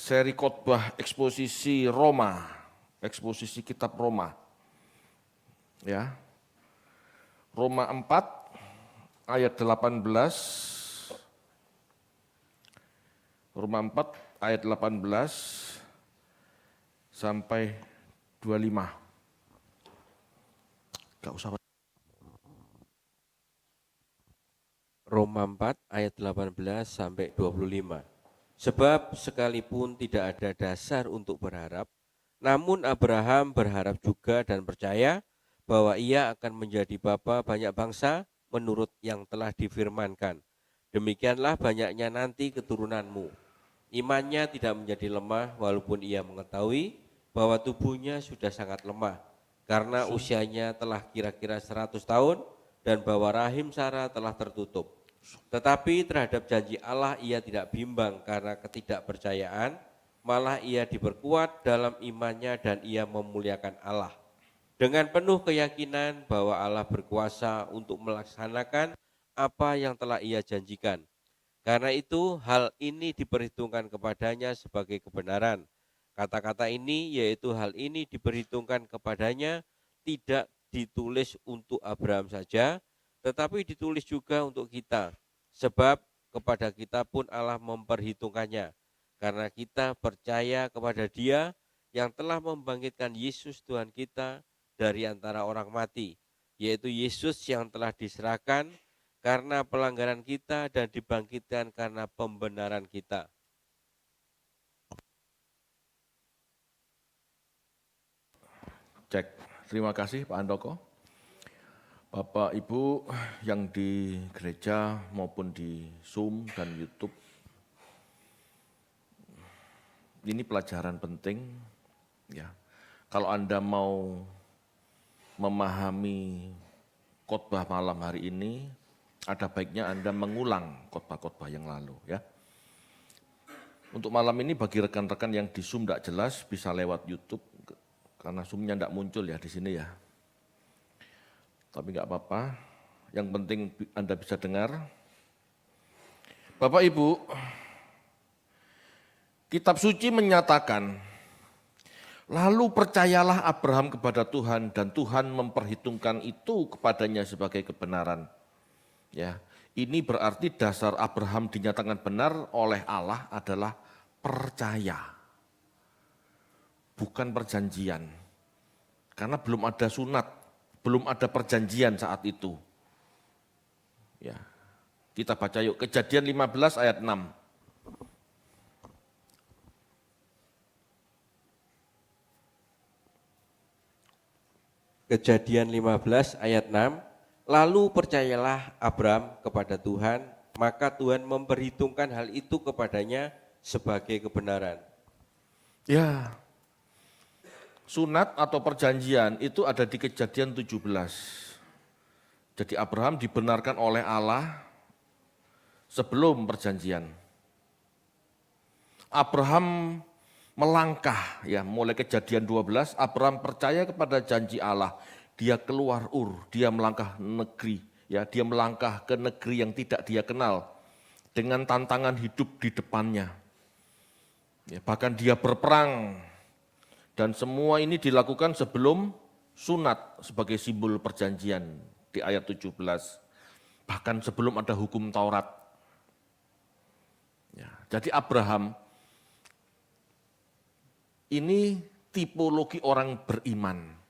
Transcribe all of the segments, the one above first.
seri khotbah eksposisi Roma, eksposisi kitab Roma. Ya. Roma 4 ayat 18. Roma 4 ayat 18 sampai 25. Enggak usah. Roma 4 ayat 18 sampai 25. Sebab sekalipun tidak ada dasar untuk berharap, namun Abraham berharap juga dan percaya bahwa ia akan menjadi bapa banyak bangsa menurut yang telah difirmankan. Demikianlah banyaknya nanti keturunanmu. Imannya tidak menjadi lemah walaupun ia mengetahui bahwa tubuhnya sudah sangat lemah karena usianya telah kira-kira 100 tahun dan bahwa rahim Sarah telah tertutup. Tetapi terhadap janji Allah ia tidak bimbang karena ketidakpercayaan, malah ia diperkuat dalam imannya dan ia memuliakan Allah. Dengan penuh keyakinan bahwa Allah berkuasa untuk melaksanakan apa yang telah ia janjikan. Karena itu hal ini diperhitungkan kepadanya sebagai kebenaran. Kata-kata ini yaitu hal ini diperhitungkan kepadanya tidak ditulis untuk Abraham saja, tetapi ditulis juga untuk kita. Sebab kepada kita pun Allah memperhitungkannya. Karena kita percaya kepada Dia yang telah membangkitkan Yesus Tuhan kita dari antara orang mati, yaitu Yesus yang telah diserahkan karena pelanggaran kita dan dibangkitkan karena pembenaran kita. Cek. Terima kasih Pak Andoko. Bapak Ibu yang di gereja maupun di Zoom dan YouTube. Ini pelajaran penting ya. Kalau Anda mau memahami khotbah malam hari ini, ada baiknya Anda mengulang khotbah-khotbah yang lalu ya. Untuk malam ini bagi rekan-rekan yang di Zoom tidak jelas bisa lewat YouTube karena Zoom-nya tidak muncul ya di sini ya. Tapi enggak apa-apa, yang penting Anda bisa dengar. Bapak Ibu, Kitab Suci menyatakan, lalu percayalah Abraham kepada Tuhan dan Tuhan memperhitungkan itu kepadanya sebagai kebenaran. Ya, ini berarti dasar Abraham dinyatakan benar oleh Allah adalah percaya, bukan perjanjian. Karena belum ada sunat, belum ada perjanjian saat itu. Ya, kita baca yuk Kejadian 15 ayat 6. Kejadian 15 ayat 6. Lalu percayalah Abraham kepada Tuhan, maka Tuhan memperhitungkan hal itu kepadanya sebagai kebenaran. Ya, sunat atau perjanjian itu ada di Kejadian 17. Jadi Abraham dibenarkan oleh Allah sebelum perjanjian. Abraham melangkah, ya mulai Kejadian 12, Abraham percaya kepada janji Allah. Dia keluar Ur, dia melangkah negeri, ya dia melangkah ke negeri yang tidak dia kenal dengan tantangan hidup di depannya. Ya, bahkan dia berperang dan semua ini dilakukan sebelum sunat sebagai simbol perjanjian di ayat 17. Bahkan sebelum ada hukum Taurat. Ya, jadi Abraham ini tipologi orang beriman.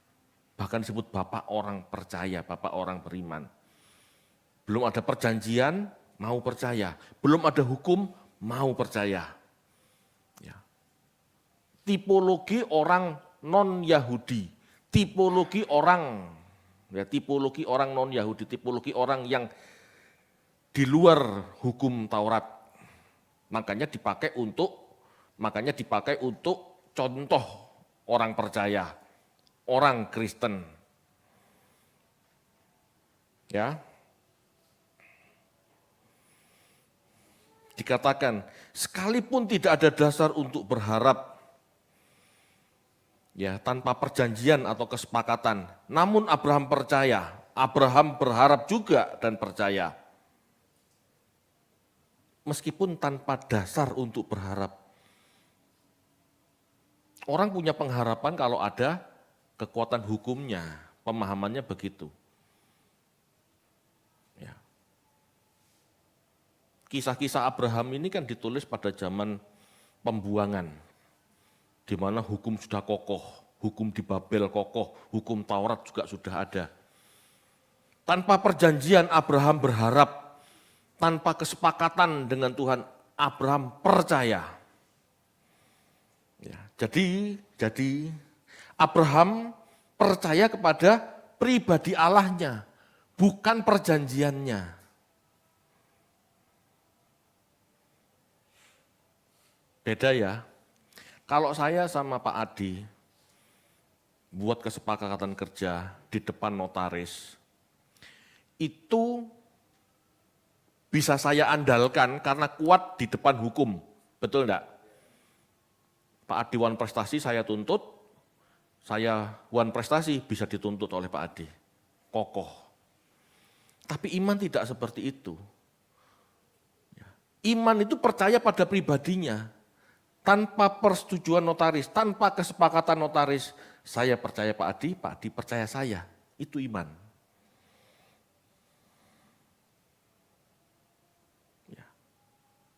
Bahkan disebut bapak orang percaya, bapak orang beriman. Belum ada perjanjian, mau percaya. Belum ada hukum, mau percaya. Ya. Tipologi orang non-Yahudi, tipologi orang non-Yahudi, tipologi orang yang di luar hukum Taurat. Makanya dipakai untuk contoh orang percaya. Orang Kristen, ya, dikatakan sekalipun tidak ada dasar untuk berharap, ya tanpa perjanjian atau kesepakatan, namun Abraham percaya, Abraham berharap juga dan percaya, meskipun tanpa dasar untuk berharap. Orang punya pengharapan kalau ada kekuatan hukumnya, pemahamannya begitu. Ya. Kisah-kisah Abraham ini kan ditulis pada zaman pembuangan, di mana hukum sudah kokoh, hukum di Babel kokoh, hukum Taurat juga sudah ada. Tanpa perjanjian Abraham berharap, tanpa kesepakatan dengan Tuhan, Abraham percaya. Ya, jadi Abraham percaya kepada pribadi Allahnya, bukan perjanjiannya. Beda ya, kalau saya sama Pak Adi buat kesepakatan kerja di depan notaris, itu bisa saya andalkan karena kuat di depan hukum, betul enggak? Pak Adi wan prestasi saya tuntut, saya wan prestasi bisa dituntut oleh Pak Adi, kokoh. Tapi iman tidak seperti itu. Iman itu percaya pada pribadinya, tanpa persetujuan notaris, tanpa kesepakatan notaris, saya percaya Pak Adi percaya saya, itu iman.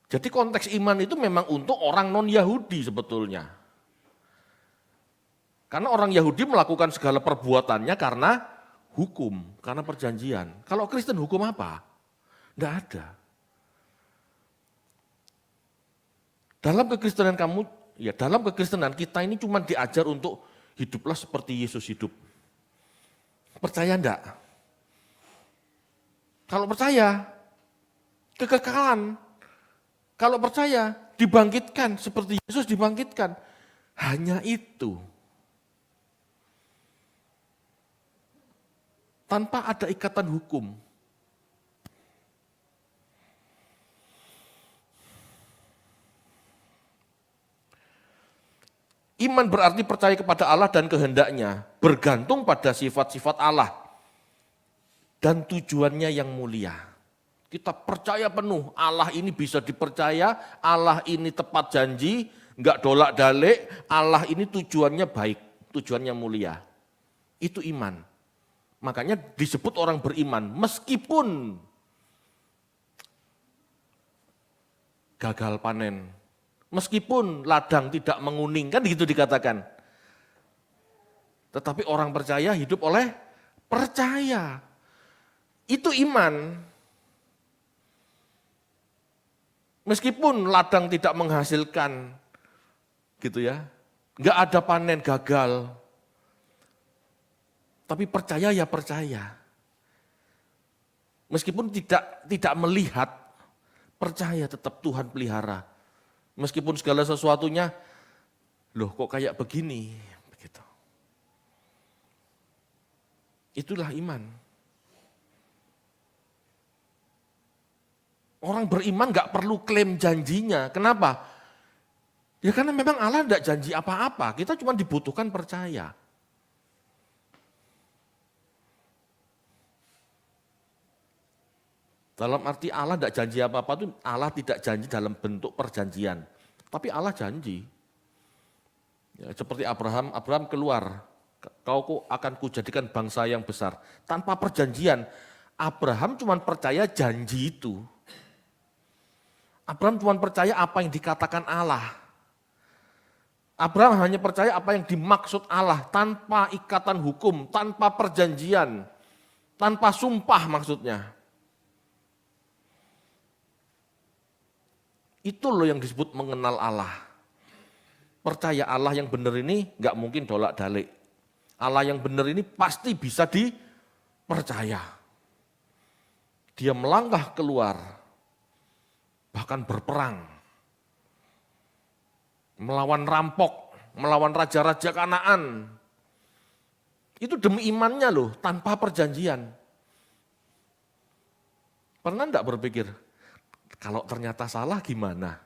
Jadi konteks iman itu memang untuk orang non-Yahudi sebetulnya. Karena orang Yahudi melakukan segala perbuatannya karena hukum, karena perjanjian. Kalau Kristen hukum apa? Tidak ada. Dalam kekristenan kamu, ya dalam kekristenan kita ini cuma diajar untuk hiduplah seperti Yesus hidup. Percaya enggak? Kalau percaya, kekekalan. Kalau percaya, dibangkitkan seperti Yesus dibangkitkan. Hanya itu. Tanpa ada ikatan hukum. Iman berarti percaya kepada Allah dan kehendaknya, bergantung pada sifat-sifat Allah dan tujuannya yang mulia. Kita percaya penuh, Allah ini bisa dipercaya, Allah ini tepat janji, enggak dolak-dalik, Allah ini tujuannya baik, tujuannya mulia. Itu iman. Makanya disebut orang beriman, meskipun gagal panen, meskipun ladang tidak menguning, kan gitu dikatakan. Tetapi orang percaya hidup oleh percaya. Itu iman. Meskipun ladang tidak menghasilkan, gitu ya, nggak ada panen, gagal. Tapi percaya ya percaya. Meskipun tidak melihat, percaya tetap Tuhan pelihara. Meskipun segala sesuatunya, loh kok kayak begini, begitu. Itulah iman. Orang beriman gak perlu klaim janjinya. Kenapa? Ya karena memang Allah tidak janji apa-apa. Kita cuma dibutuhkan percaya. Dalam arti Allah tidak janji apa-apa itu Allah tidak janji dalam bentuk perjanjian. Tapi Allah janji. Ya, seperti Abraham keluar. Kau akan kujadikan bangsa yang besar. Tanpa perjanjian. Abraham cuma percaya janji itu. Abraham cuma percaya apa yang dikatakan Allah. Abraham hanya percaya apa yang dimaksud Allah tanpa ikatan hukum, tanpa perjanjian, tanpa sumpah maksudnya. Itu loh yang disebut mengenal Allah. Percaya Allah yang benar ini gak mungkin dolak-dalik. Allah yang benar ini pasti bisa dipercaya. Dia melangkah keluar. Bahkan berperang, melawan rampok, melawan raja-raja Kanaan. Itu demi imannya loh, tanpa perjanjian. Pernah enggak berpikir, kalau ternyata salah gimana?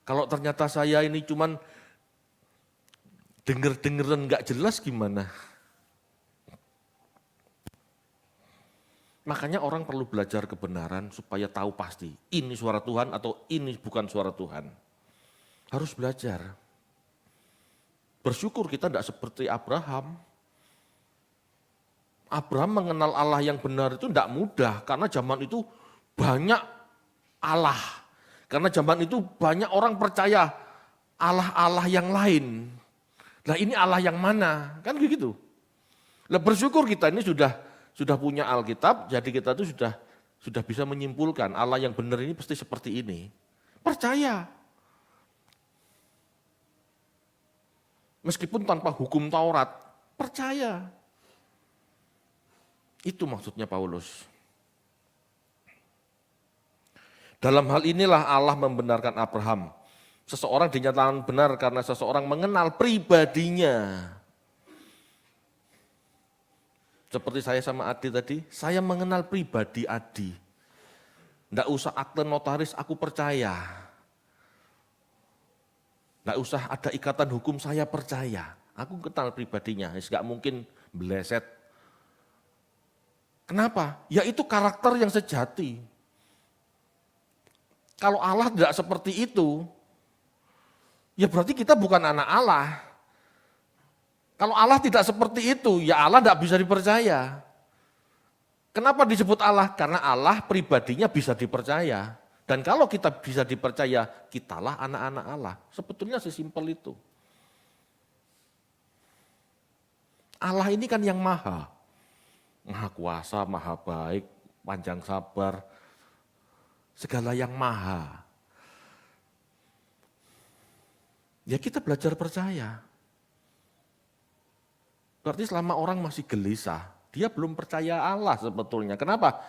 Kalau ternyata saya ini cuman denger-dengeran enggak jelas gimana? Makanya orang perlu belajar kebenaran supaya tahu pasti ini suara Tuhan atau ini bukan suara Tuhan. Harus belajar. Bersyukur kita tidak seperti Abraham. Abraham mengenal Allah yang benar itu tidak mudah, karena zaman itu banyak Allah. Karena zaman itu banyak orang percaya Allah-Allah yang lain. Nah ini Allah yang mana? Kan begitu. Nah, bersyukur kita ini sudah punya Alkitab, jadi kita itu sudah bisa menyimpulkan Allah yang benar ini pasti seperti ini. Percaya. Meskipun tanpa hukum Taurat, percaya. Itu maksudnya Paulus. Dalam hal inilah Allah membenarkan Abraham. Seseorang dinyatakan benar karena seseorang mengenal pribadinya. Seperti saya sama Adi tadi, saya mengenal pribadi Adi. Tidak usah akte notaris, aku percaya. Tidak usah ada ikatan hukum, saya percaya. Aku kenal pribadinya, nggak mungkin beleset. Kenapa? Ya itu karakter yang sejati. Kalau Allah tidak seperti itu, ya berarti kita bukan anak Allah. Kalau Allah tidak seperti itu, ya Allah tidak bisa dipercaya. Kenapa disebut Allah? Karena Allah pribadinya bisa dipercaya. Dan kalau kita bisa dipercaya, kitalah anak-anak Allah. Sebetulnya sesimpel itu. Allah ini kan yang maha kuasa, maha baik, panjang sabar, segala yang maha. Ya kita belajar percaya. Berarti selama orang masih gelisah, dia belum percaya Allah sebetulnya. Kenapa?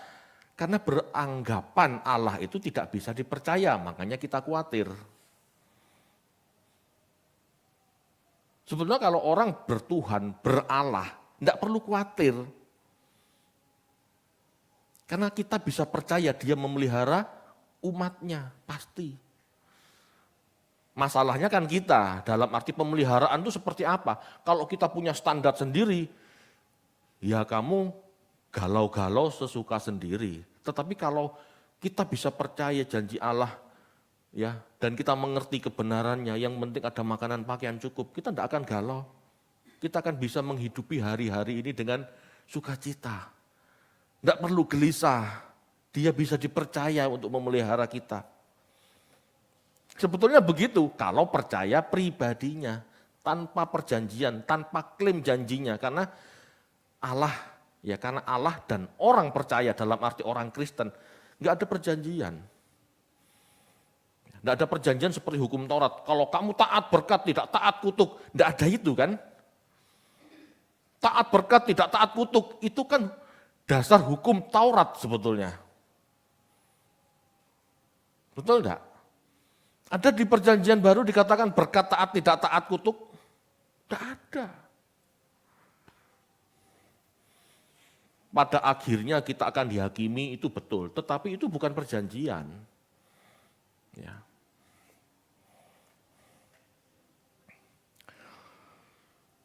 Karena beranggapan Allah itu tidak bisa dipercaya, makanya kita khawatir. Sebetulnya kalau orang bertuhan, beralah, tidak perlu khawatir. Karena kita bisa percaya dia memelihara umatnya, pasti. Masalahnya kan kita, dalam arti pemeliharaan itu seperti apa? Kalau kita punya standar sendiri, ya kamu galau-galau sesuka sendiri. Tetapi kalau kita bisa percaya janji Allah, ya, dan kita mengerti kebenarannya, yang penting ada makanan pakaian cukup, kita tidak akan galau. Kita akan bisa menghidupi hari-hari ini dengan sukacita. Tidak perlu gelisah, dia bisa dipercaya untuk memelihara kita. Sebetulnya begitu, kalau percaya pribadinya, tanpa perjanjian, tanpa klaim janjinya, karena Allah dan orang percaya dalam arti orang Kristen, nggak ada perjanjian. Nggak ada perjanjian seperti hukum Taurat. Kalau kamu taat berkat, tidak taat kutuk, nggak ada itu kan. Taat berkat, tidak taat kutuk, itu kan dasar hukum Taurat sebetulnya. Betul enggak? Ada di perjanjian baru dikatakan berkat taat tidak taat kutuk? Tidak ada. Pada akhirnya kita akan dihakimi, itu betul. Tetapi itu bukan perjanjian. Ya.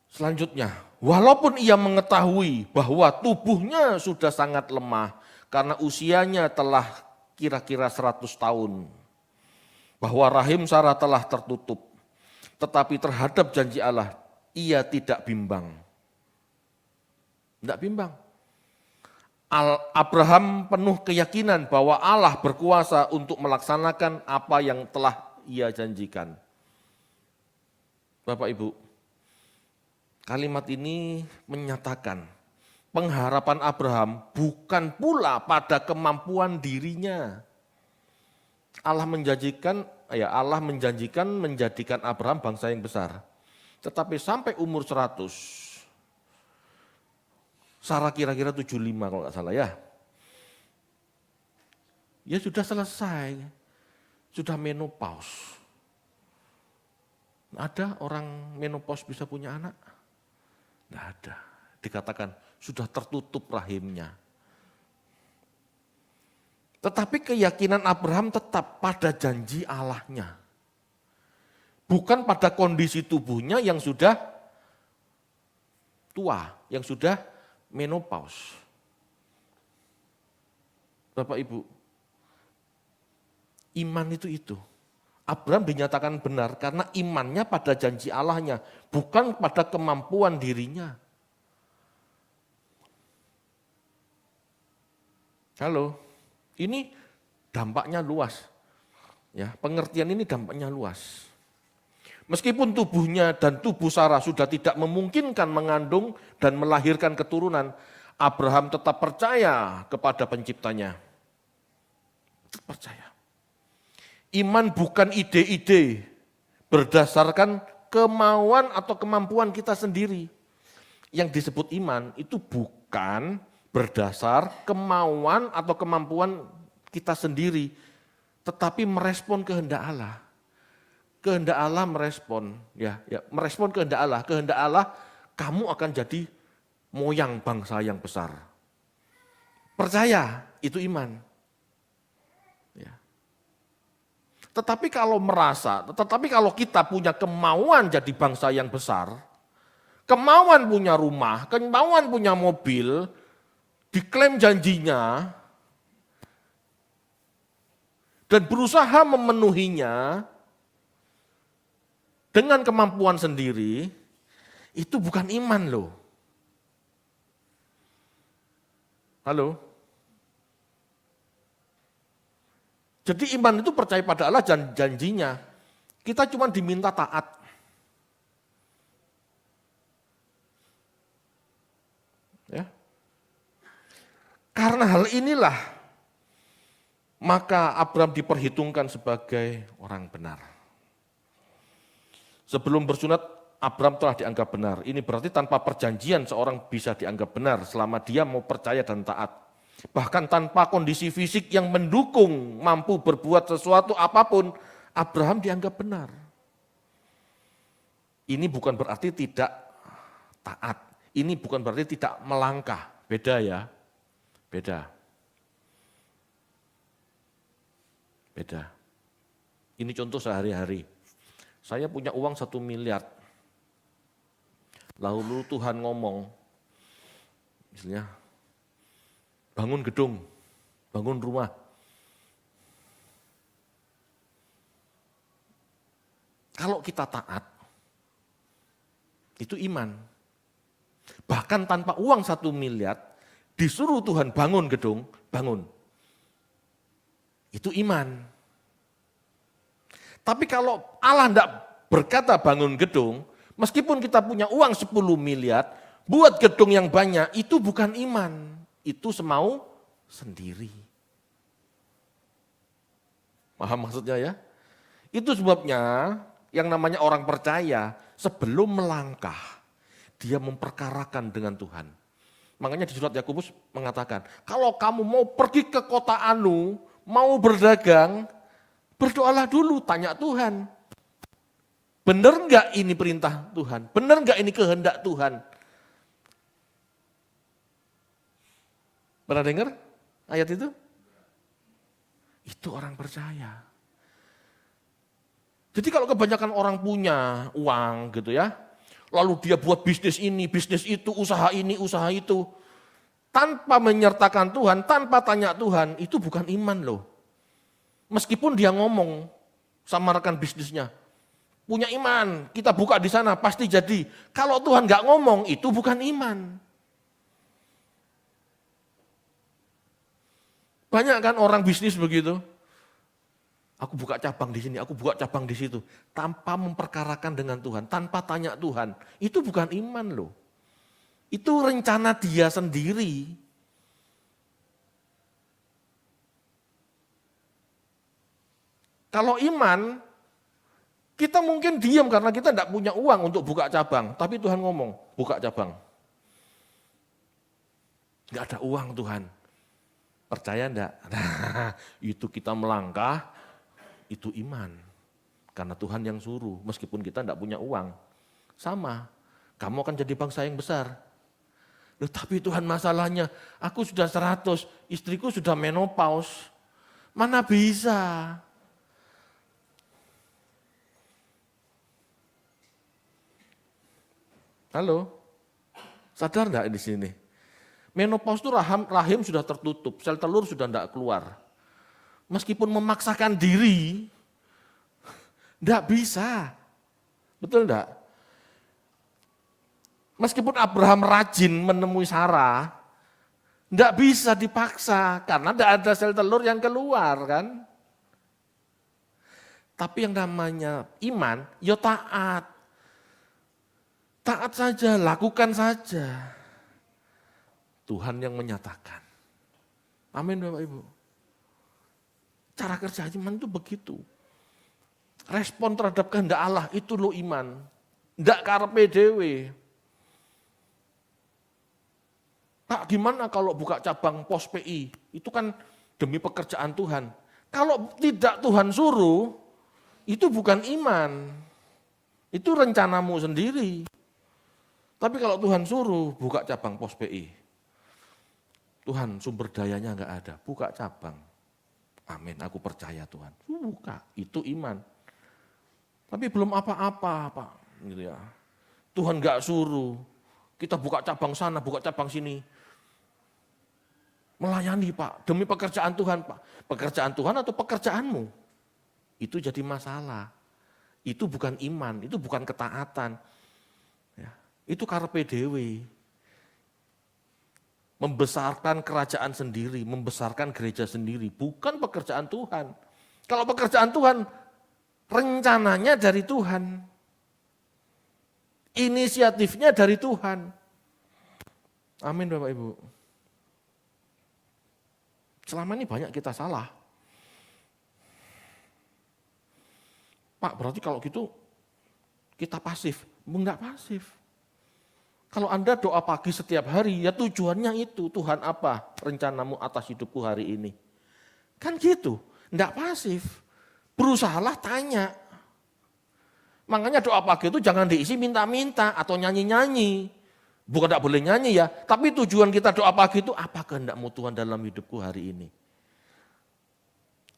Selanjutnya, walaupun ia mengetahui bahwa tubuhnya sudah sangat lemah karena usianya telah kira-kira 100 tahun. Bahwa rahim Sarah telah tertutup, tetapi terhadap janji Allah, ia tidak bimbang. Tidak bimbang. Abraham penuh keyakinan bahwa Allah berkuasa untuk melaksanakan apa yang telah ia janjikan. Bapak Ibu, kalimat ini menyatakan pengharapan Abraham bukan pula pada kemampuan dirinya. Allah menjanjikan menjadikan Abraham bangsa yang besar. Tetapi sampai umur 100, Sarah kira-kira 75 kalau nggak salah ya. Ya sudah selesai, sudah menopause. Ada orang menopause bisa punya anak? Nggak ada. Dikatakan sudah tertutup rahimnya. Tetapi keyakinan Abraham tetap pada janji Allahnya. Bukan pada kondisi tubuhnya yang sudah tua, yang sudah menopause. Bapak Ibu, iman itu. Abraham dinyatakan benar karena imannya pada janji Allahnya, bukan pada kemampuan dirinya. Halo, ini dampaknya luas. Ya, pengertian ini dampaknya luas. Meskipun tubuhnya dan tubuh Sarah sudah tidak memungkinkan mengandung dan melahirkan keturunan, Abraham tetap percaya kepada penciptanya. Tetap percaya. Iman bukan ide-ide berdasarkan kemauan atau kemampuan kita sendiri. Yang disebut iman itu bukan berdasar kemauan atau kemampuan kita sendiri, tetapi merespon kehendak Allah. Kehendak Allah merespon, merespon kehendak Allah. Kehendak Allah, kamu akan jadi moyang bangsa yang besar. Percaya, itu iman. Ya. Tetapi kalau kita punya kemauan jadi bangsa yang besar, kemauan punya rumah, kemauan punya mobil, diklaim janjinya, dan berusaha memenuhinya dengan kemampuan sendiri, itu bukan iman loh. Halo? Jadi iman itu percaya pada Allah dan janjinya. Kita cuma diminta taat. Ya. Karena hal inilah, maka Abraham diperhitungkan sebagai orang benar. Sebelum bersunat, Abraham telah dianggap benar. Ini berarti tanpa perjanjian seorang bisa dianggap benar selama dia mau percaya dan taat. Bahkan tanpa kondisi fisik yang mendukung mampu berbuat sesuatu apapun, Abraham dianggap benar. Ini bukan berarti tidak taat. Ini bukan berarti tidak melangkah. Beda ya. Beda. Ini contoh sehari-hari. Saya punya uang 1 miliar. Lalu Tuhan ngomong, misalnya, bangun gedung, bangun rumah. Kalau kita taat, itu iman. Bahkan tanpa uang 1 miliar, disuruh Tuhan bangun gedung, bangun. Itu iman. Tapi kalau Allah tidak berkata bangun gedung, meskipun kita punya uang 10 miliar, buat gedung yang banyak, itu bukan iman. Itu semau sendiri. Paham maksudnya ya? Itu sebabnya yang namanya orang percaya, sebelum melangkah, dia memperkarakan dengan Tuhan. Makanya di surat Yakobus mengatakan, kalau kamu mau pergi ke kota anu, mau berdagang, berdoalah dulu, tanya Tuhan. Benar enggak ini perintah Tuhan? Benar enggak ini kehendak Tuhan? Pernah dengar ayat itu? Itu orang percaya. Jadi kalau kebanyakan orang punya uang gitu ya, lalu dia buat bisnis ini, bisnis itu, usaha ini, usaha itu, tanpa menyertakan Tuhan, tanpa tanya Tuhan, itu bukan iman loh. Meskipun dia ngomong sama rekan bisnisnya, punya iman, kita buka di sana pasti jadi. Kalau Tuhan nggak ngomong, itu bukan iman. Banyak kan orang bisnis begitu. Aku buka cabang di sini, aku buka cabang di situ, tanpa memperkarakan dengan Tuhan, tanpa tanya Tuhan. Itu bukan iman loh. Itu rencana dia sendiri. Kalau iman, kita mungkin diam karena kita tidak punya uang untuk buka cabang. Tapi Tuhan ngomong, buka cabang. Enggak ada uang Tuhan. Percaya enggak? Nah, itu kita melangkah, itu iman. Karena Tuhan yang suruh, meskipun kita enggak punya uang. Sama, kamu akan jadi bangsa yang besar. Loh, tapi Tuhan masalahnya, aku sudah 100, istriku sudah menopause. Mana bisa? Halo, sadar enggak di sini? Menopause itu rahim sudah tertutup, sel telur sudah enggak keluar. Meskipun memaksakan diri, Enggak bisa. Betul enggak? Meskipun Abraham rajin menemui Sarah, enggak bisa dipaksa karena enggak ada sel telur yang keluar kan. Tapi yang namanya iman, ya taat. Taat saja, lakukan saja. Tuhan yang menyatakan. Amin Bapak Ibu. Cara kerja iman itu begitu. Respon terhadap kehendak Allah itu lo iman. Ndak karepe dhewe. Pak gimana kalau buka cabang pos PI? Itu kan demi pekerjaan Tuhan. Kalau tidak Tuhan suruh, itu bukan iman. Itu rencanamu sendiri. Tapi kalau Tuhan suruh buka cabang pos PI. Tuhan sumber dayanya enggak ada, buka cabang. Amin, aku percaya Tuhan. Buka, itu iman. Tapi belum apa-apa, Pak. Gitu ya. Tuhan enggak suruh. Kita buka cabang sana, buka cabang sini. Melayani Pak, demi pekerjaan Tuhan Pak. Pekerjaan Tuhan atau pekerjaanmu? Itu jadi masalah. Itu bukan iman, itu bukan ketaatan. Ya, itu karepe dhewe. Membesarkan kerajaan sendiri, membesarkan gereja sendiri, bukan pekerjaan Tuhan. Kalau pekerjaan Tuhan, rencananya dari Tuhan. Inisiatifnya dari Tuhan. Amin Bapak Ibu. Selama ini banyak kita salah. Pak, berarti kalau gitu kita pasif. Enggak pasif. Kalau Anda doa pagi setiap hari, ya tujuannya itu, Tuhan apa rencanamu atas hidupku hari ini. Kan gitu, enggak pasif. Berusahalah tanya. Makanya doa pagi itu jangan diisi minta-minta atau nyanyi-nyanyi. Bukan enggak boleh nyanyi ya, tapi tujuan kita doa pagi itu, apa kehendakmu Tuhan dalam hidupku hari ini.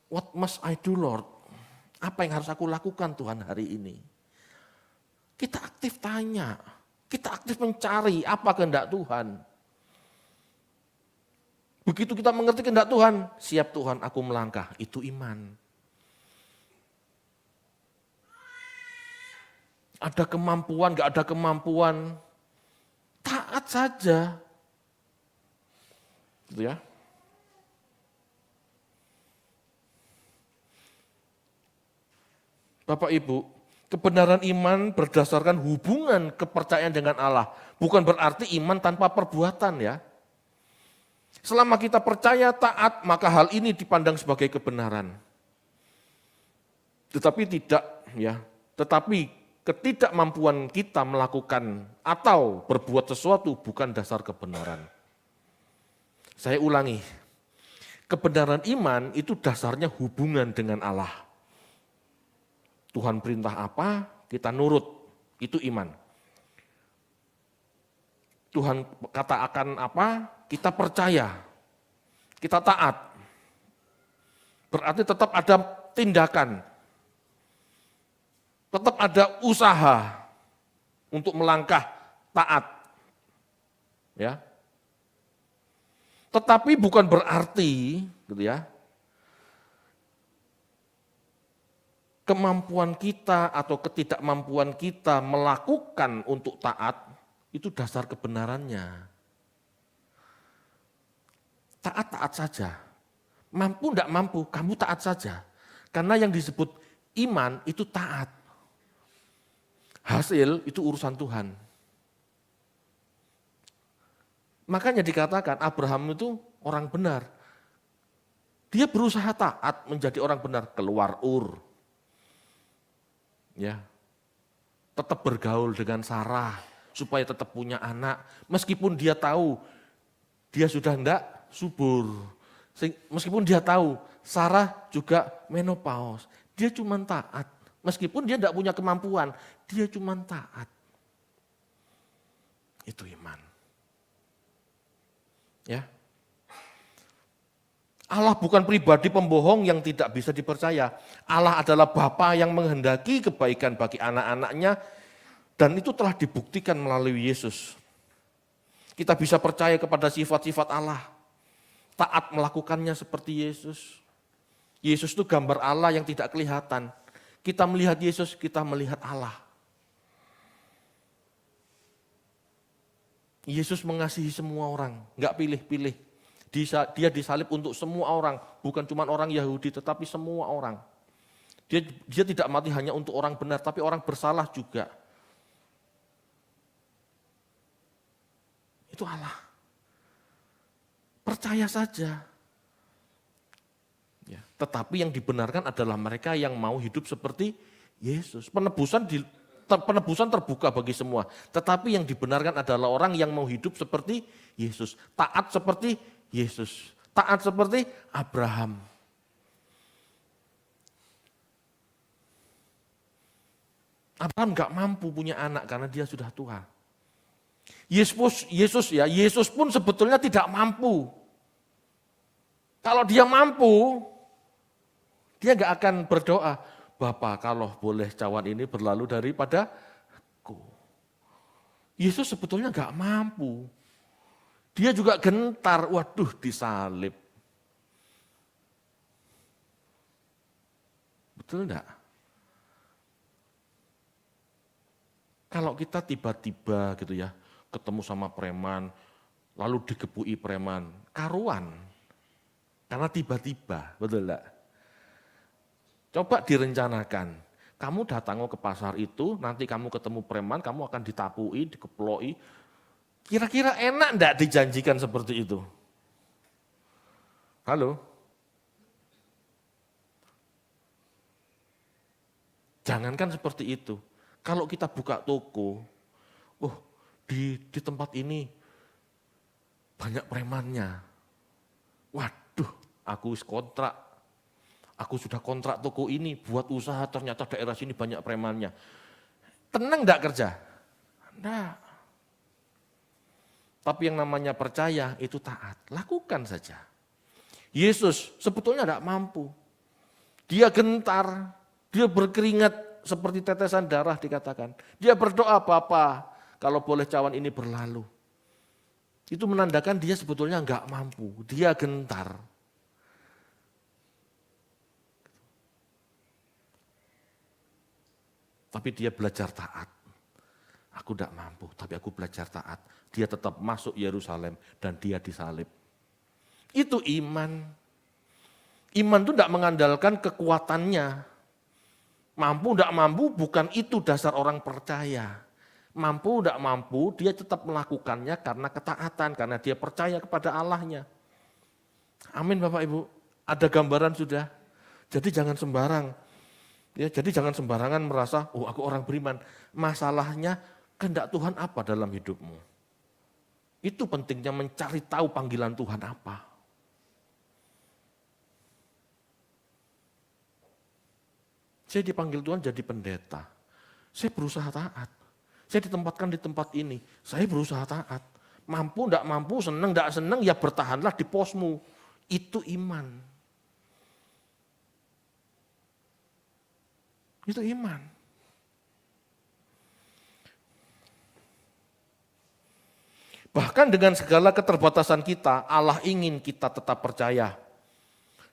What must I do Lord? Apa yang harus aku lakukan Tuhan hari ini? Kita aktif tanya. Kita aktif mencari apa kehendak Tuhan. Begitu kita mengerti kehendak Tuhan, siap Tuhan aku melangkah, itu iman. Ada kemampuan, gak ada kemampuan, taat saja. Gitu ya. Bapak Ibu, kebenaran iman berdasarkan hubungan kepercayaan dengan Allah. Bukan berarti iman tanpa perbuatan ya. Selama kita percaya taat, maka hal ini dipandang sebagai kebenaran. Tetapi ketidakmampuan kita melakukan atau berbuat sesuatu bukan dasar kebenaran. Saya ulangi, kebenaran iman itu dasarnya hubungan dengan Allah. Tuhan perintah apa, kita nurut, itu iman. Tuhan katakan apa, kita percaya, kita taat. Berarti tetap ada tindakan, tetap ada usaha untuk melangkah taat. Ya. Tetapi bukan berarti, gitu ya, kemampuan kita atau ketidakmampuan kita melakukan untuk taat, itu dasar kebenarannya. Taat-taat saja. Mampu enggak mampu, kamu taat saja. Karena yang disebut iman itu taat. Hasil itu urusan Tuhan. Makanya dikatakan Abraham itu orang benar. Dia berusaha taat menjadi orang benar, keluar Ur. Ya, tetap bergaul dengan Sarah supaya tetap punya anak, meskipun dia tahu dia sudah enggak subur, meskipun dia tahu Sarah juga menopause, dia cuma taat, meskipun dia enggak punya kemampuan, dia cuma taat. Itu iman. Ya. Allah bukan pribadi pembohong yang tidak bisa dipercaya. Allah adalah Bapa yang menghendaki kebaikan bagi anak-anaknya dan itu telah dibuktikan melalui Yesus. Kita bisa percaya kepada sifat-sifat Allah. Taat melakukannya seperti Yesus. Yesus itu gambar Allah yang tidak kelihatan. Kita melihat Yesus, kita melihat Allah. Yesus mengasihi semua orang, enggak pilih-pilih. Dia disalib untuk semua orang, bukan cuma orang Yahudi, tetapi semua orang. Dia tidak mati hanya untuk orang benar, tapi orang bersalah juga. Itu Allah. Percaya saja. Ya, tetapi yang dibenarkan adalah mereka yang mau hidup seperti Yesus. Penebusan terbuka bagi semua. Tetapi yang dibenarkan adalah orang yang mau hidup seperti Yesus. Taat seperti Yesus. Taat seperti Abraham. Abraham gak mampu punya anak karena dia sudah tua. Yesus pun sebetulnya tidak mampu. Kalau dia mampu, dia gak akan berdoa, Bapa kalau boleh cawan ini berlalu daripadaku. Yesus sebetulnya gak mampu. Dia juga gentar, waduh disalib. Betul enggak? Kalau kita tiba-tiba gitu ya, ketemu sama preman, lalu digebui preman, karuan. Karena tiba-tiba, betul enggak? Coba direncanakan, kamu datang ke pasar itu, nanti kamu ketemu preman, kamu akan ditapui, dikeploi. Kira-kira enak enggak dijanjikan seperti itu? Halo? Jangankan seperti itu. Kalau kita buka toko, di tempat ini banyak premannya. Waduh, aku sudah kontrak toko ini buat usaha, ternyata daerah sini banyak premannya. Tenang enggak kerja? Enggak. Tapi yang namanya percaya itu taat, lakukan saja. Yesus sebetulnya enggak mampu. Dia gentar, dia berkeringat seperti tetesan darah dikatakan. Dia berdoa, Bapa, kalau boleh cawan ini berlalu. Itu menandakan dia sebetulnya enggak mampu, dia gentar. Tapi dia belajar taat. Aku enggak mampu, tapi aku belajar taat. Dia tetap masuk Yerusalem dan dia disalib. Itu iman. Iman itu enggak mengandalkan kekuatannya. Mampu enggak mampu bukan itu dasar orang percaya. Mampu enggak mampu dia tetap melakukannya karena ketaatan, karena dia percaya kepada Allahnya. Amin Bapak Ibu. Ada gambaran sudah. Jadi jangan sembarang. Ya, jadi jangan sembarangan merasa, aku orang beriman. Masalahnya kehendak Tuhan apa dalam hidupmu? Itu pentingnya mencari tahu panggilan Tuhan apa. Saya dipanggil Tuhan jadi pendeta. Saya berusaha taat. Saya ditempatkan di tempat ini. Saya berusaha taat. Mampu, enggak mampu, senang, enggak senang, ya bertahanlah di posmu. Itu iman. Itu iman. Bahkan dengan segala keterbatasan kita, Allah ingin kita tetap percaya.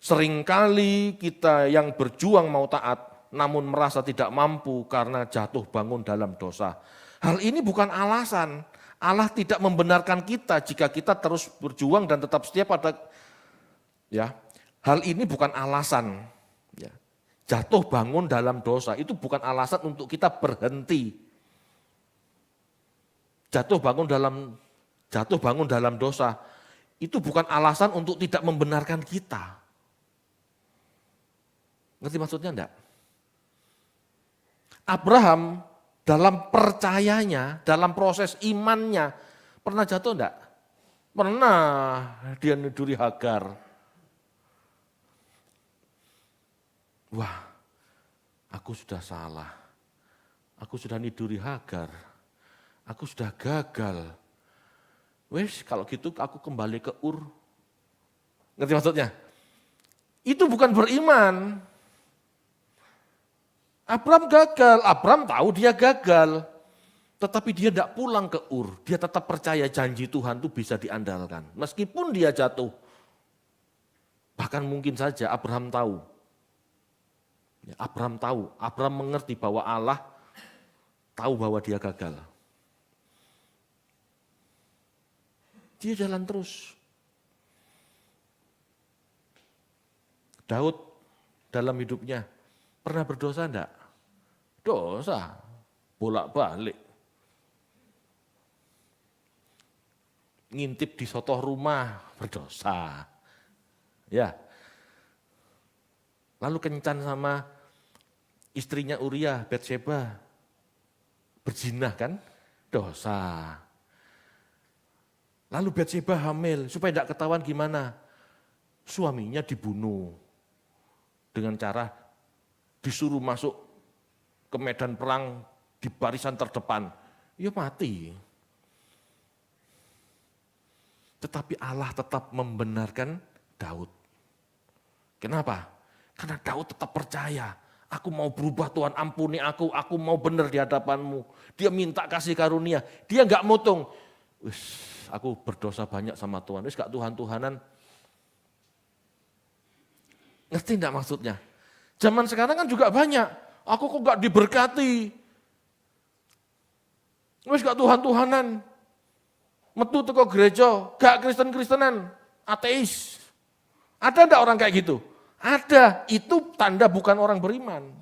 Seringkali kita yang berjuang mau taat, namun merasa tidak mampu karena jatuh bangun dalam dosa. Hal ini bukan alasan. Allah tidak membenarkan kita jika kita terus berjuang dan tetap setia pada, ya. Hal ini bukan alasan. Ya. Jatuh bangun dalam dosa itu bukan alasan untuk kita berhenti. Jatuh bangun dalam dosa itu bukan alasan untuk tidak membenarkan kita. Ngerti maksudnya enggak? Abraham dalam percayanya, dalam proses imannya, pernah jatuh enggak? Pernah dia niduri Hagar. Wah, aku sudah salah. Aku sudah niduri Hagar. Aku sudah gagal. Wes, kalau gitu aku kembali ke Ur. Ngerti maksudnya? Itu bukan beriman. Abraham gagal, Abraham tahu dia gagal. Tetapi dia tidak pulang ke Ur, dia tetap percaya janji Tuhan itu bisa diandalkan. Meskipun dia jatuh. Bahkan mungkin saja Abraham tahu. Ya, Abraham tahu, Abraham mengerti bahwa Allah tahu bahwa dia gagal. Dia jalan terus. Daud dalam hidupnya pernah berdosa enggak? Dosa, bolak-balik. Ngintip di sotoh rumah, berdosa. Ya. Lalu kencan sama istrinya Uria, Batseba, berzina kan? Dosa. Lalu Batseba hamil, supaya tidak ketahuan gimana? Suaminya dibunuh dengan cara disuruh masuk ke medan perang di barisan terdepan. Ya mati. Tetapi Allah tetap membenarkan Daud. Kenapa? Karena Daud tetap percaya. Aku mau berubah Tuhan, ampuni aku mau benar di hadapan-Mu. Dia minta kasih karunia, dia enggak mutung. Aku berdosa banyak sama Tuhan, gak Tuhan-Tuhanan. Ngerti enggak maksudnya? Zaman sekarang kan juga banyak, aku kok gak diberkati. Gak Tuhan-Tuhanan. Metu teko gereja, gak Kristen-Kristenan, ateis. Ada enggak orang kayak gitu? Ada, itu tanda bukan orang beriman.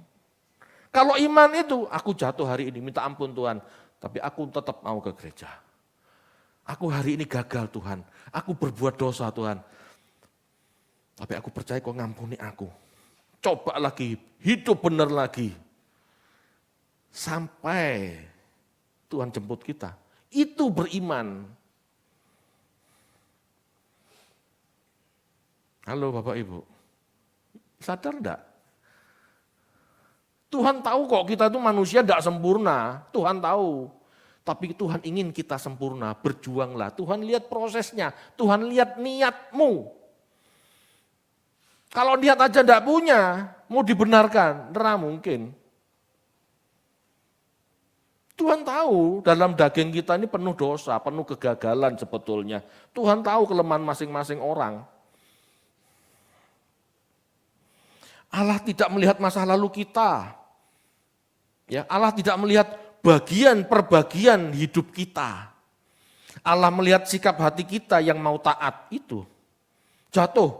Kalau iman itu, aku jatuh hari ini, minta ampun Tuhan. Tapi aku tetap mau ke gereja. Aku hari ini gagal Tuhan, aku berbuat dosa Tuhan. Tapi aku percaya Kau ngampuni aku. Coba lagi, hidup benar lagi. Sampai Tuhan jemput kita. Itu beriman. Halo Bapak Ibu, sadar enggak? Tuhan tahu kok kita itu manusia enggak sempurna, Tuhan tahu. Tapi Tuhan ingin kita sempurna, berjuanglah. Tuhan lihat prosesnya, Tuhan lihat niatmu. Kalau niat aja enggak punya, mau dibenarkan, enggak mungkin. Tuhan tahu dalam daging kita ini penuh dosa, penuh kegagalan sebetulnya. Tuhan tahu kelemahan masing-masing orang. Allah tidak melihat masa lalu kita. Ya, Allah tidak melihat bagian per bagian hidup kita. Allah melihat sikap hati kita yang mau taat itu. Jatuh,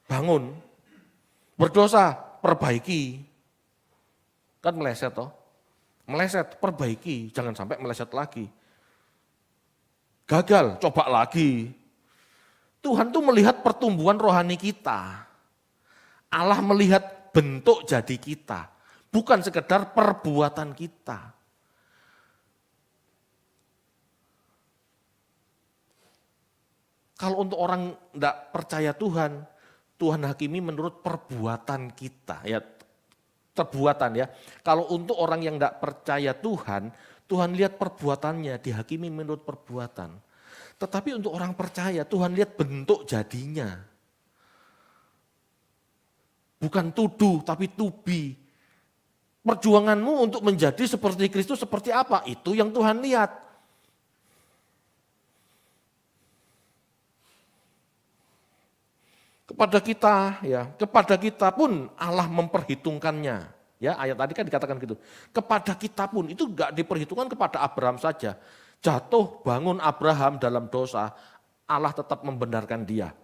bangun. Berdosa, perbaiki. Kan meleset toh. Meleset, perbaiki, jangan sampai meleset lagi. Gagal, coba lagi. Tuhan tuh melihat pertumbuhan rohani kita. Allah melihat bentuk jadi kita, bukan sekedar perbuatan kita. Kalau untuk orang tidak percaya Tuhan, Tuhan hakimi menurut perbuatan kita. Ya, perbuatan ya. Kalau untuk orang yang tidak percaya Tuhan, Tuhan lihat perbuatannya, dihakimi menurut perbuatan. Tetapi untuk orang percaya, Tuhan lihat bentuk jadinya. Bukan tuduh, tapi to be. Perjuanganmu untuk menjadi seperti Kristus seperti apa? Itu yang Tuhan lihat. Kepada kita pun Allah memperhitungkannya. Ya, ayat tadi kan dikatakan gitu. Kepada kita pun, itu enggak diperhitungkan kepada Abraham saja. Jatuh bangun Abraham dalam dosa, Allah tetap membenarkan dia.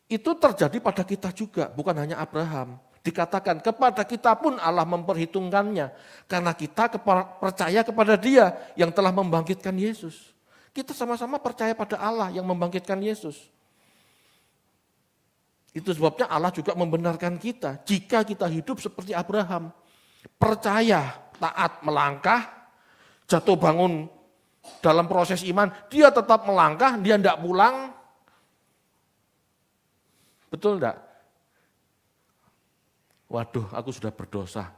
Itu terjadi pada kita juga, bukan hanya Abraham. Dikatakan kepada kita pun Allah memperhitungkannya. Karena kita percaya kepada Dia yang telah membangkitkan Yesus. Kita sama-sama percaya pada Allah yang membangkitkan Yesus. Itu sebabnya Allah juga membenarkan kita. Jika kita hidup seperti Abraham. Percaya, taat, melangkah, jatuh bangun dalam proses iman. Dia tetap melangkah, dia tidak pulang. Betul enggak? Waduh, aku sudah berdosa.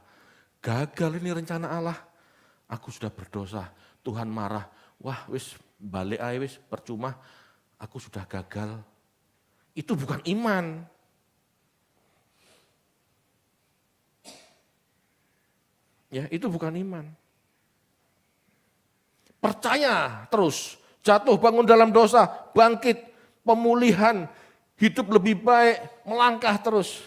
Gagal ini rencana Allah. Aku sudah berdosa. Tuhan marah. Wah, wis balik aja wis, percuma. Aku sudah gagal. Itu bukan iman. Ya, itu bukan iman. Percaya terus, jatuh bangun dalam dosa, bangkit, pemulihan, hidup lebih baik, melangkah terus.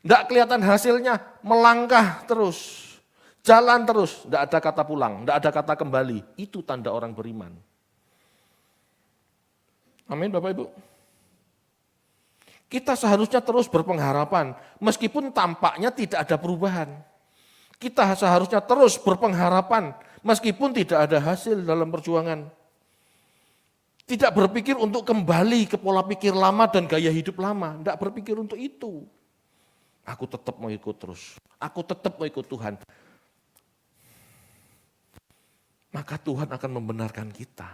Enggak kelihatan hasilnya, melangkah terus, jalan terus, enggak ada kata pulang, enggak ada kata kembali. Itu tanda orang beriman. Amin Bapak Ibu. Kita seharusnya terus berpengharapan, meskipun tampaknya tidak ada perubahan. Kita seharusnya terus berpengharapan, meskipun tidak ada hasil dalam perjuangan. Tidak berpikir untuk kembali ke pola pikir lama dan gaya hidup lama, tidak berpikir untuk itu. Aku tetap mau ikut terus, aku tetap mau ikut Tuhan. Maka Tuhan akan membenarkan kita.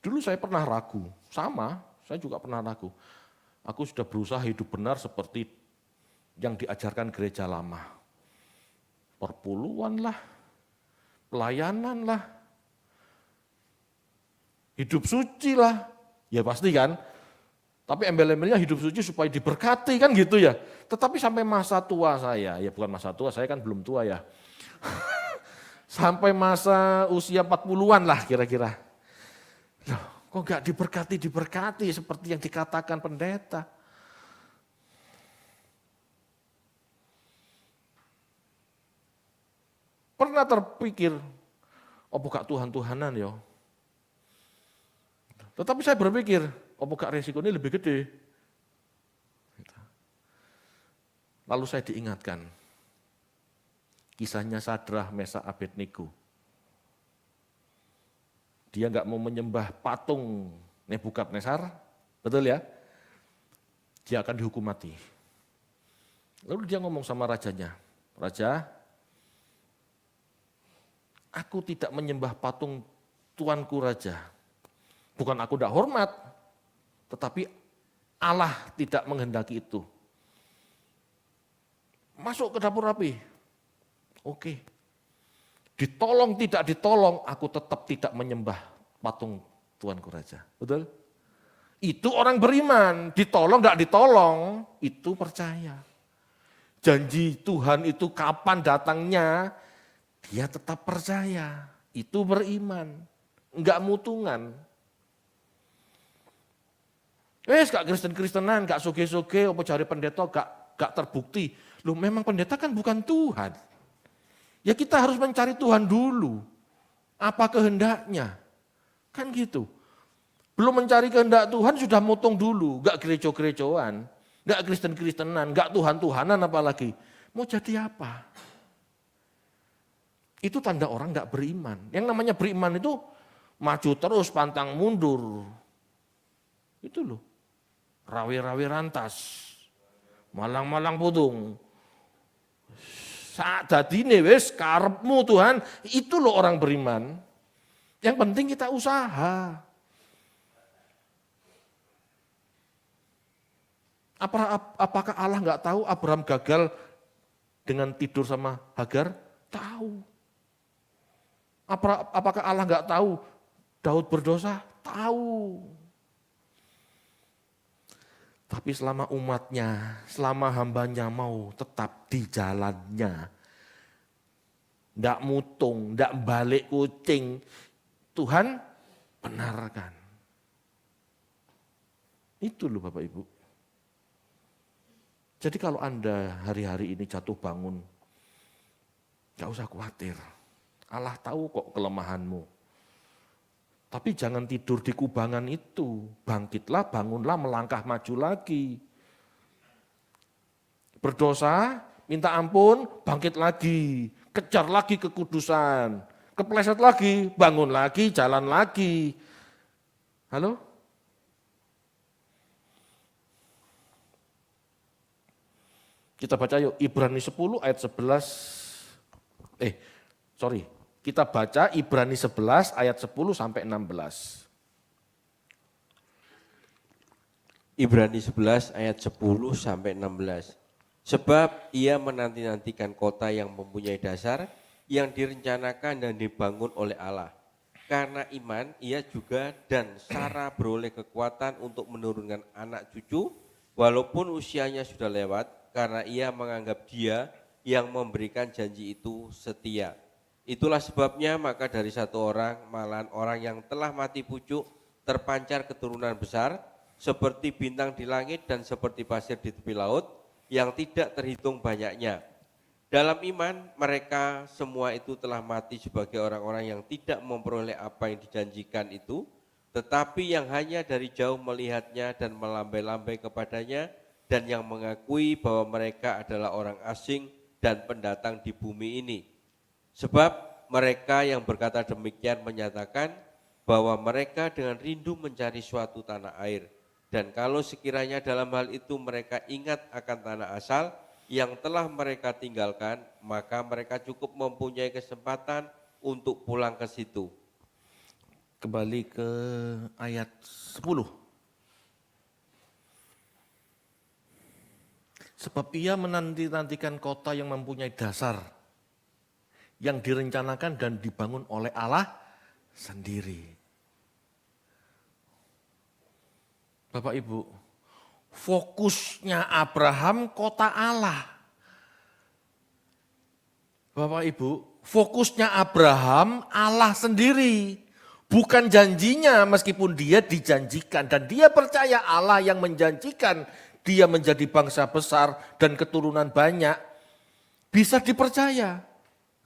Dulu saya pernah ragu, saya juga pernah ragu. Aku sudah berusaha hidup benar seperti yang diajarkan gereja lama. Perpuluhan lah, pelayanan lah, hidup suci lah, ya pasti kan. Tapi embel-embelnya hidup suci supaya diberkati kan gitu ya. Tetapi sampai masa tua saya, ya bukan masa tua, saya kan belum tua ya. Sampai masa usia 40-an lah kira-kira. Loh, kok gak diberkati seperti yang dikatakan pendeta. Pernah terpikir, oh bukan Tuhan-Tuhanan ya. Tetapi saya berpikir, oh bukan resikonya lebih gede. Lalu saya diingatkan, kisahnya Sadrah, Mesak, Abednego. Dia nggak mau menyembah patung Nebukadnezar, betul ya? Dia akan dihukum mati. Lalu dia ngomong sama rajanya, Raja, aku tidak menyembah patung tuanku raja. Bukan aku tidak hormat, tetapi Allah tidak menghendaki itu. Masuk ke dapur api. Oke. Ditolong tidak ditolong, aku tetap tidak menyembah patung tuanku raja. Betul? Itu orang beriman, ditolong tidak ditolong, itu percaya. Janji Tuhan itu kapan datangnya, dia tetap percaya. Itu beriman, enggak mutungan. Gak Kristen-Kristenan, gak soge-soge, apa cari pendeta, gak terbukti. Loh memang pendeta kan bukan Tuhan. Ya kita harus mencari Tuhan dulu. Apa kehendaknya? Kan gitu. Belum mencari kehendak Tuhan sudah mutung dulu. Gak gerejo-gerejoan, gak Kristen-Kristenan, gak Tuhan-Tuhanan apalagi. Mau jadi apa? Itu tanda orang gak beriman. Yang namanya beriman itu maju terus, pantang mundur. Itu loh. Rawi-rawi rantas, malang-malang putung. Saat dadine wis karepmu Tuhan, itu loh orang beriman. Yang penting kita usaha. Apakah Allah nggak tahu Abraham gagal dengan tidur sama Hagar? Tahu. Apakah Allah nggak tahu Daud berdosa? Tahu. Tapi selama umatnya, selama hambanya mau tetap di jalannya, ndak mutung, ndak balik kucing, Tuhan benarkan. Itu loh Bapak Ibu. Jadi kalau Anda hari-hari ini jatuh bangun, gak usah khawatir. Allah tahu kok kelemahanmu. Tapi jangan tidur di kubangan itu, bangkitlah, bangunlah, melangkah maju lagi. Berdosa, minta ampun, bangkit lagi, kejar lagi kekudusan, kepleset lagi, bangun lagi, jalan lagi. Halo? Kita baca yuk, Ibrani 10 ayat 11, kita baca Ibrani 11 ayat 10 sampai 16. Ibrani 11 ayat 10 sampai 16. Sebab ia menanti-nantikan kota yang mempunyai dasar, yang direncanakan dan dibangun oleh Allah. Karena iman, ia juga dan Sarah beroleh kekuatan untuk menurunkan anak cucu, walaupun usianya sudah lewat, karena ia menganggap Dia yang memberikan janji itu setia. Itulah sebabnya maka dari satu orang, malahan orang yang telah mati pucuk, terpancar keturunan besar, seperti bintang di langit dan seperti pasir di tepi laut yang tidak terhitung banyaknya. Dalam iman mereka semua itu telah mati sebagai orang-orang yang tidak memperoleh apa yang dijanjikan itu, tetapi yang hanya dari jauh melihatnya dan melambai-lambai kepadanya, dan yang mengakui bahwa mereka adalah orang asing dan pendatang di bumi ini. Sebab mereka yang berkata demikian menyatakan bahwa mereka dengan rindu mencari suatu tanah air. Dan kalau sekiranya dalam hal itu mereka ingat akan tanah asal yang telah mereka tinggalkan, maka mereka cukup mempunyai kesempatan untuk pulang ke situ. Kembali ke ayat 10. Sebab ia menanti-nantikan kota yang mempunyai dasar, yang direncanakan dan dibangun oleh Allah sendiri. Bapak Ibu, fokusnya Abraham kota Allah. Bapak Ibu, fokusnya Abraham Allah sendiri. Bukan janjinya meskipun dia dijanjikan. Dan dia percaya Allah yang menjanjikan dia menjadi bangsa besar dan keturunan banyak. Bisa dipercaya.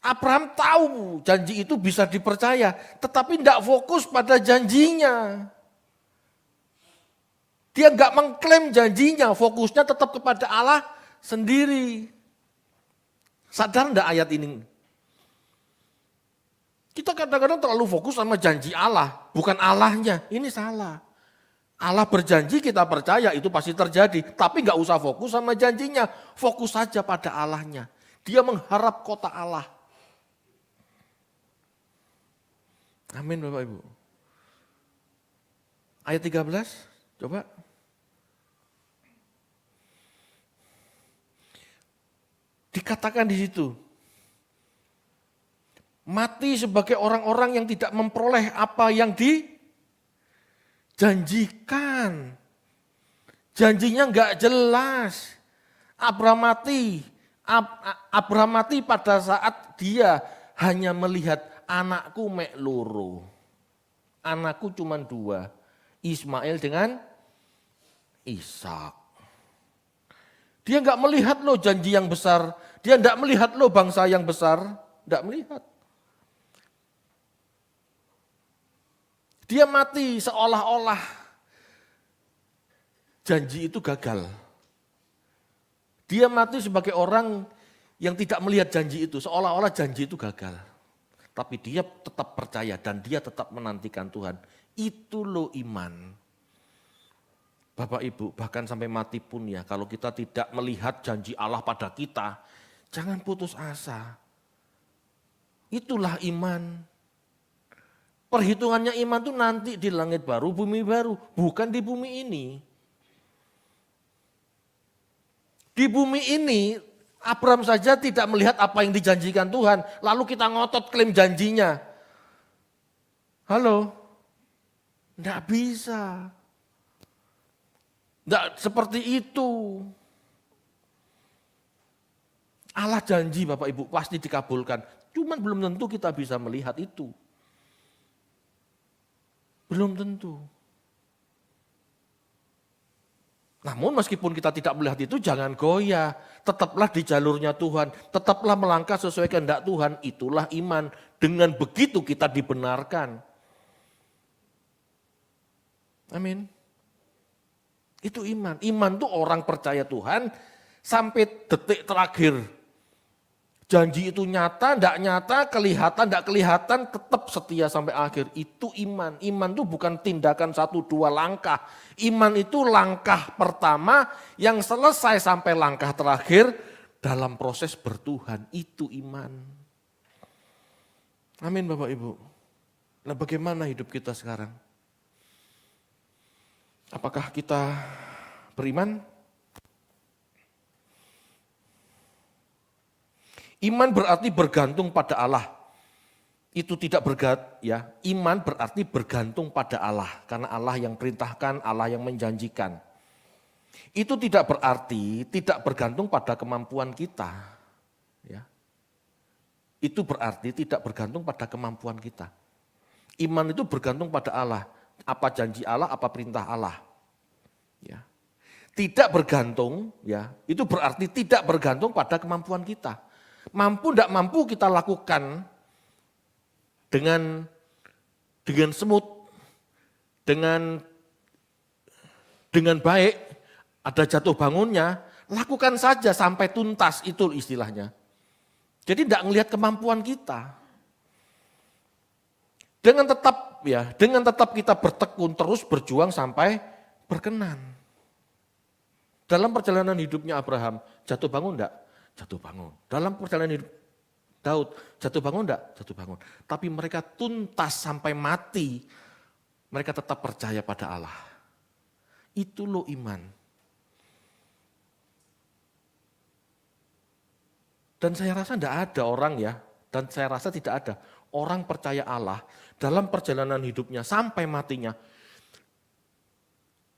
Abraham tahu janji itu bisa dipercaya. Tetapi tidak fokus pada janjinya. Dia enggak mengklaim janjinya, fokusnya tetap kepada Allah sendiri. Sadar enggak ayat ini? Kita kadang-kadang terlalu fokus sama janji Allah, bukan Allahnya. Ini salah. Allah berjanji kita percaya itu pasti terjadi, tapi enggak usah fokus sama janjinya, fokus saja pada Allahnya. Dia mengharap kota Allah. Amin Bapak Ibu. Ayat 13, coba. Dikatakan di situ, mati sebagai orang-orang yang tidak memperoleh apa yang dijanjikan. Janjinya enggak jelas. Abraham mati pada saat dia hanya melihat anakku mek loro. Anakku cuma 2, Ismail dengan Ishak. Dia enggak melihat loh janji yang besar. Dia enggak melihat loh bangsa yang besar. Enggak melihat. Dia mati seolah-olah janji itu gagal. Dia mati sebagai orang yang tidak melihat janji itu. Seolah-olah janji itu gagal. Tapi dia tetap percaya dan dia tetap menantikan Tuhan. Itu loh iman. Bapak Ibu, bahkan sampai mati pun ya, kalau kita tidak melihat janji Allah pada kita, jangan putus asa. Itulah iman. Perhitungannya iman itu nanti di langit baru, bumi baru, bukan di bumi ini. Di bumi ini, Abraham saja tidak melihat apa yang dijanjikan Tuhan, lalu kita ngotot klaim janjinya. Halo? Enggak bisa. Enggak seperti itu. Allah janji Bapak Ibu pasti dikabulkan. Cuman belum tentu kita bisa melihat itu. Belum tentu. Namun meskipun kita tidak melihat itu jangan goyah. Tetaplah di jalurnya Tuhan. Tetaplah melangkah sesuai kehendak Tuhan. Itulah iman. Dengan begitu kita dibenarkan. Amin. Itu iman. Iman itu orang percaya Tuhan sampai detik terakhir. Janji itu nyata, enggak nyata, kelihatan, enggak kelihatan, tetap setia sampai akhir. Itu iman. Iman itu bukan tindakan 1-2 langkah. Iman itu langkah pertama yang selesai sampai langkah terakhir dalam proses bertuhan. Itu iman. Amin Bapak Ibu. Nah bagaimana hidup kita sekarang? Apakah kita beriman? Iman berarti bergantung pada Allah. Itu tidak iman berarti bergantung pada Allah. Karena Allah yang perintahkan, Allah yang menjanjikan. Itu tidak berarti tidak bergantung pada kemampuan kita. Ya. Itu berarti tidak bergantung pada kemampuan kita. Iman itu bergantung pada Allah. Apa janji Allah, apa perintah Allah. Ya. Tidak bergantung, ya, itu berarti tidak bergantung pada kemampuan kita. Mampu tidak mampu kita lakukan dengan semut, dengan baik, ada jatuh bangunnya, lakukan saja sampai tuntas, itu istilahnya. Jadi tidak melihat kemampuan kita. Dengan tetap kita bertekun terus berjuang sampai berkenan. Dalam perjalanan hidupnya Abraham, jatuh bangun enggak? Jatuh bangun. Dalam perjalanan hidup Daud, jatuh bangun enggak? Jatuh bangun. Tapi mereka tuntas sampai mati, mereka tetap percaya pada Allah. Itu loh iman. Dan saya rasa enggak ada orang dan saya rasa tidak ada orang percaya Allah dalam perjalanan hidupnya sampai matinya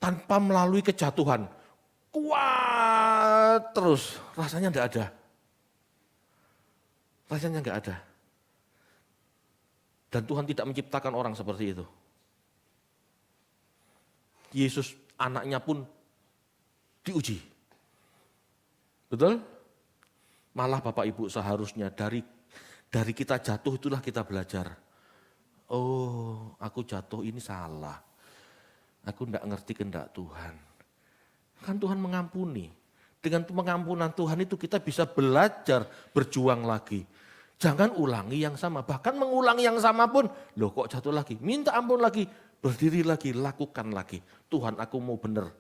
tanpa melalui kejatuhan. Kuat terus, rasanya enggak ada. Rasanya enggak ada. Dan Tuhan tidak menciptakan orang seperti itu. Yesus anaknya pun diuji. Betul? Malah Bapak Ibu seharusnya dari kita jatuh itulah kita belajar. Oh, aku jatuh ini salah. Aku enggak ngerti kehendak Tuhan. Kan Tuhan mengampuni. Dengan pengampunan Tuhan itu kita bisa belajar berjuang lagi. Jangan ulangi yang sama. Bahkan mengulangi yang sama pun, loh kok jatuh lagi. Minta ampun lagi, berdiri lagi, lakukan lagi. Tuhan aku mau benar.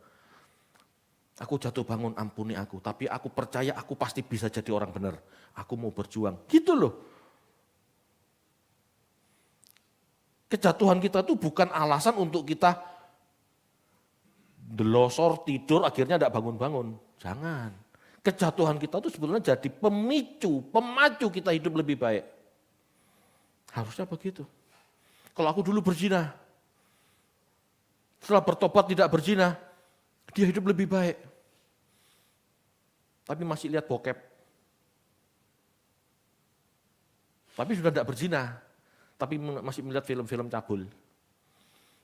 Aku jatuh bangun, ampuni aku. Tapi aku percaya aku pasti bisa jadi orang benar. Aku mau berjuang. Gitu loh. Kejatuhan kita itu bukan alasan untuk kita delosor, tidur, akhirnya tidak bangun-bangun. Jangan. Kejatuhan kita itu sebetulnya jadi pemacu kita hidup lebih baik. Harusnya begitu. Kalau aku dulu berzina, setelah bertobat tidak berzina, dia hidup lebih baik. Tapi masih lihat bokep. Tapi sudah tidak berzina, tapi masih melihat film-film cabul.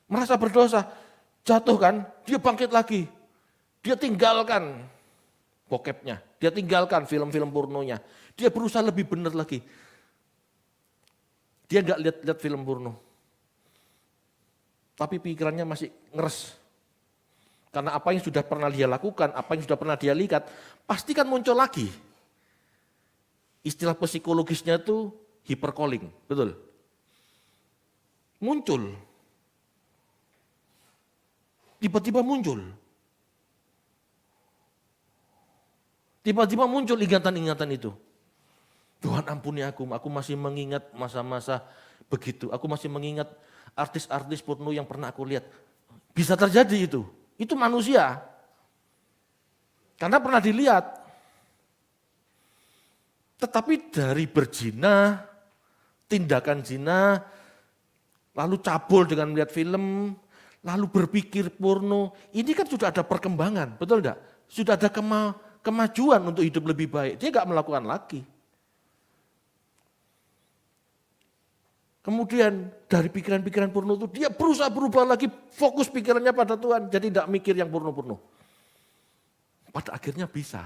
Merasa berdosa, jatuh kan, dia bangkit lagi. Dia tinggalkan bokepnya, dia tinggalkan film-film pornonya. Dia berusaha lebih benar lagi. Dia enggak lihat film porno. Tapi pikirannya masih ngeres. Karena apa yang sudah pernah dia lakukan, apa yang sudah pernah dia lihat, pasti kan muncul lagi. Istilah psikologisnya itu hypercalling, betul? Muncul. Tiba-tiba muncul. Tiba-tiba muncul ingatan-ingatan itu. Tuhan ampuni aku masih mengingat masa-masa begitu. Aku masih mengingat artis-artis porno yang pernah aku lihat. Bisa terjadi itu manusia. Karena pernah dilihat. Tetapi dari berzina, tindakan zina, lalu cabul dengan melihat film, lalu berpikir porno, ini kan sudah ada perkembangan, betul enggak? Sudah ada kemajuan untuk hidup lebih baik, dia enggak melakukan lagi. Kemudian dari pikiran-pikiran porno itu dia berusaha berubah lagi, fokus pikirannya pada Tuhan, jadi enggak mikir yang porno-porno. Pada akhirnya bisa.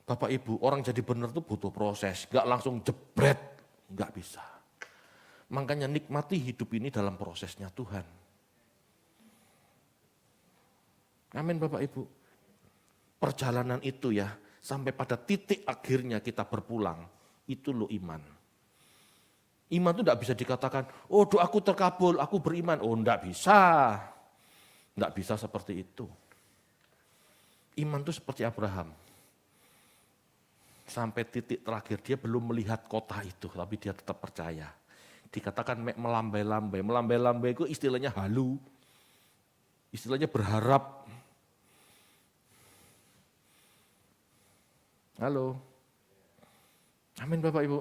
Bapak Ibu, orang jadi benar itu butuh proses, enggak langsung jebret, enggak bisa. Makanya nikmati hidup ini dalam prosesnya Tuhan. Amin Bapak Ibu. Perjalanan itu sampai pada titik akhirnya kita berpulang, itu loh iman. Iman itu enggak bisa dikatakan, oh doaku terkabul, aku beriman. Oh enggak bisa. Enggak bisa seperti itu. Iman itu seperti Abraham. Sampai titik terakhir dia belum melihat kota itu, tapi dia tetap percaya. Dikatakan melambai-lambai. Melambai-lambai itu istilahnya halu. Istilahnya berharap. Halo. Amin Bapak Ibu.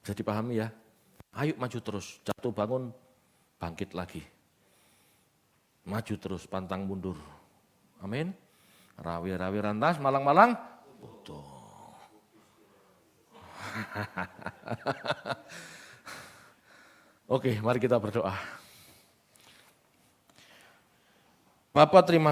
Bisa dipahami ya. Ayo maju terus, jatuh bangun, bangkit lagi. Maju terus, pantang mundur. Amin. Rawi-rawi rantas, malang-malang, butuh. Oke, mari kita berdoa. Bapak terima